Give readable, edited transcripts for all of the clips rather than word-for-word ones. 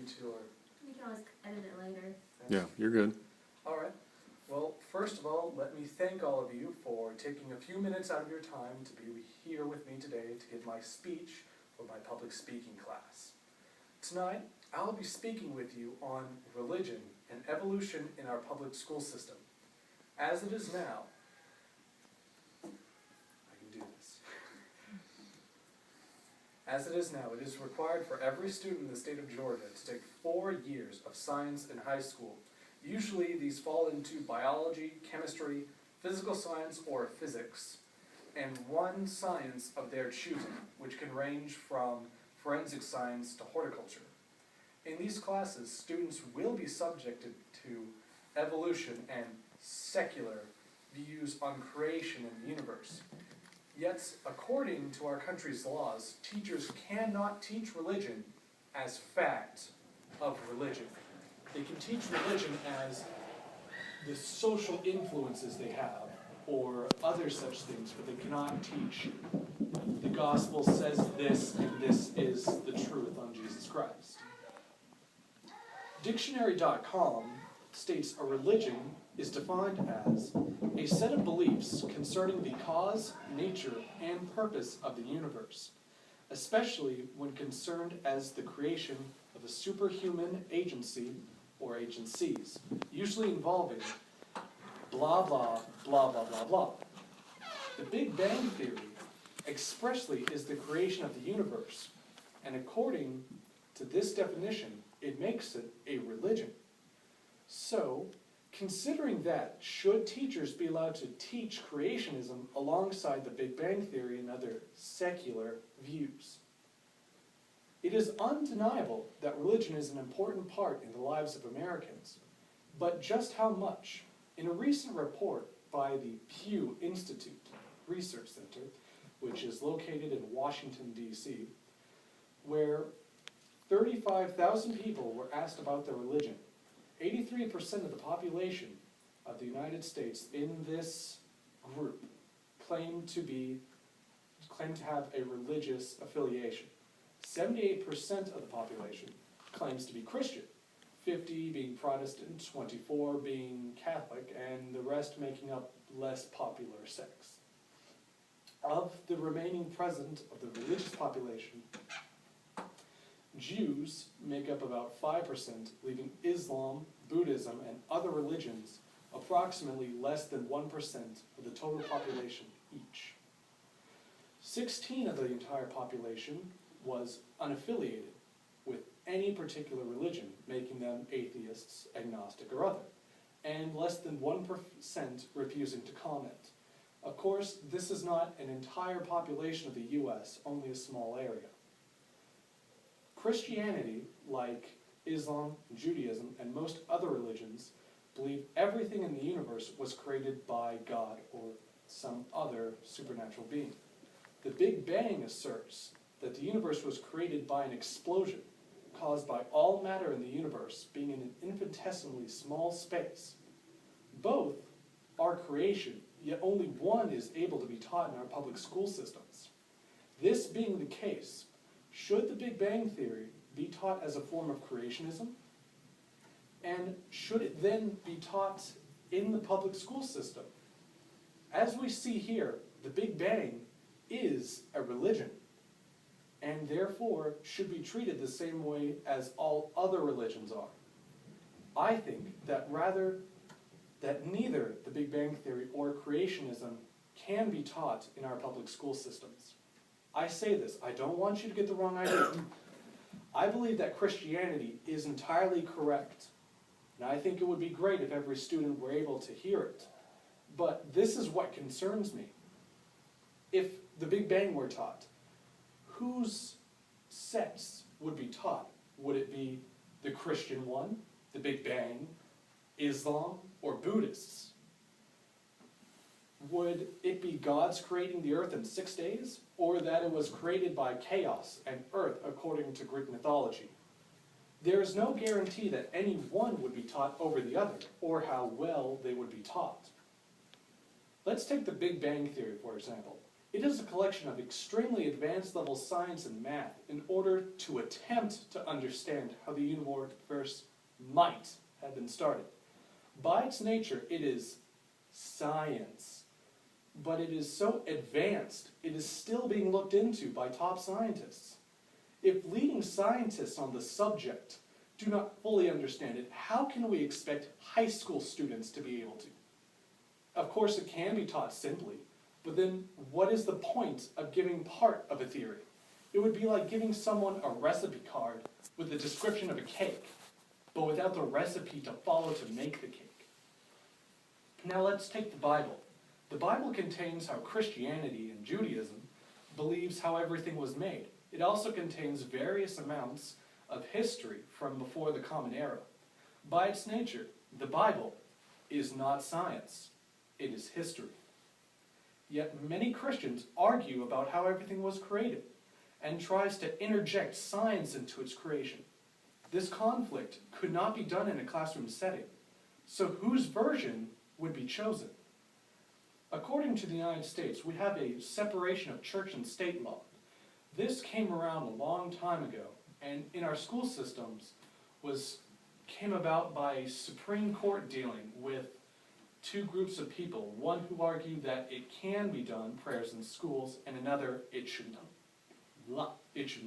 to, or? You can always edit it later. Yeah, you're good. All right. Well, first of all, let me thank all of you for taking a few minutes out of your time to be here with me today to give my speech for my public speaking class. Tonight, I'll be speaking with you on religion and evolution in our public school system. As it is now, I can do this. As it is now, it is required for every student in the state of Georgia to take 4 years of science in high school. Usually these fall into biology, chemistry, physical science, or physics, and one science of their choosing, which can range from forensic science to horticulture. In these classes, students will be subjected to evolution and secular views on creation and the universe. Yet, according to our country's laws, teachers cannot teach religion as fact of religion. They can teach religion as the social influences they have, or other such things, but they cannot teach the gospel says this, and this is the truth on Jesus Christ. Dictionary.com states a religion is defined as a set of beliefs concerning the cause, nature, and purpose of the universe, especially when concerned as the creation of a superhuman agency or agencies, usually involving blah, blah, blah, blah, blah, blah. The Big Bang Theory expressly is the creation of the universe, and according to this definition, it makes it a religion. So, considering that, should teachers be allowed to teach creationism alongside the Big Bang Theory and other secular views? It is undeniable that religion is an important part in the lives of Americans, but just how much? In a recent report by the Pew Institute Research Center, which is located in Washington, D.C., where 35,000 people were asked about their religion, 83% of the population of the United States in this group claim to have a religious affiliation. 78% of the population claims to be Christian, 50 being Protestant, 24 being Catholic, and the rest making up less popular sects. Of the remaining present of the religious population, Jews make up about 5%, leaving Islam, Buddhism, and other religions approximately less than 1% of the total population each. 16 of the entire population was unaffiliated with any particular religion, making them atheists, agnostic, or other, and less than 1% refusing to comment. Of course, this is not an entire population of the U.S., only a small area. Christianity, like Islam, Judaism, and most other religions, believe everything in the universe was created by God or some other supernatural being. The Big Bang asserts that the universe was created by an explosion caused by all matter in the universe being in an infinitesimally small space. Both are creation, yet only one is able to be taught in our public school systems. This being the case, should the Big Bang Theory be taught as a form of creationism? And should it then be taught in the public school system? As we see here, the Big Bang is a religion, and therefore should be treated the same way as all other religions are. I think that neither the Big Bang Theory or creationism can be taught in our public school systems. I say this, I don't want you to get the wrong idea. I believe that Christianity is entirely correct, and I think it would be great if every student were able to hear it. But this is what concerns me. If the Big Bang were taught, whose sects would be taught? Would it be the Christian one, the Big Bang, Islam, or Buddhists? Would it be God's creating the earth in 6 days, or that it was created by chaos and earth according to Greek mythology? There is no guarantee that any one would be taught over the other, or how well they would be taught. Let's take the Big Bang Theory, for example. It is a collection of extremely advanced level science and math in order to attempt to understand how the universe might have been started. By its nature, it is science, but it is so advanced, it is still being looked into by top scientists. If leading scientists on the subject do not fully understand it, how can we expect high school students to be able to? Of course, it can be taught simply, but then what is the point of giving part of a theory? It would be like giving someone a recipe card with a description of a cake, but without the recipe to follow to make the cake. Now let's take the Bible. The Bible contains how Christianity and Judaism believes how everything was made. It also contains various amounts of history from before the Common Era. By its nature, the Bible is not science, it is history. Yet many Christians argue about how everything was created and tries to interject science into its creation. This conflict could not be done in a classroom setting, so whose version would be chosen? According to the United States, we have a separation of church and state law. This came around a long time ago, and in our school systems came about by Supreme Court dealing with two groups of people, one who argued that it can be done, prayers in schools, and another, it should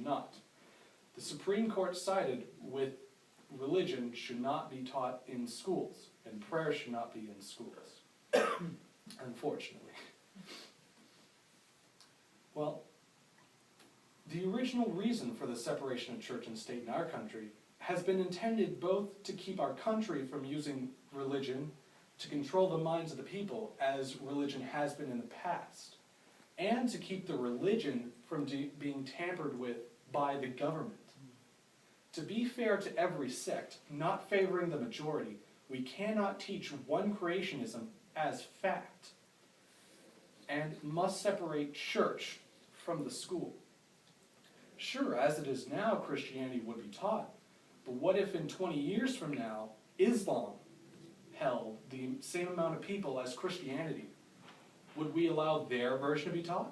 not. The Supreme Court sided with religion should not be taught in schools, and prayer should not be in schools, unfortunately. Well, the original reason for the separation of church and state in our country has been intended both to keep our country from using religion to control the minds of the people, as religion has been in the past, and to keep the religion from being tampered with by the government. To be fair to every sect, not favoring the majority, we cannot teach one creationism as fact, and must separate church from the school. Sure, as it is now, Christianity would be taught, but what if in 20 years from now, Islam held the same amount of people as Christianity? Would we allow their version to be taught?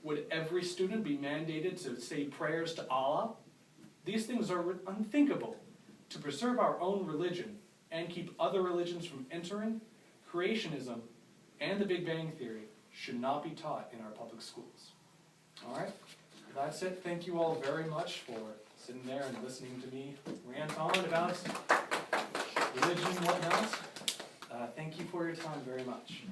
Would every student be mandated to say prayers to Allah? These things are unthinkable. To preserve our own religion and keep other religions from entering, creationism and the Big Bang Theory should not be taught in our public schools. All right, that's it. Thank you all very much for sitting there and listening to me rant on about religion and whatnot. Thank you for your time very much.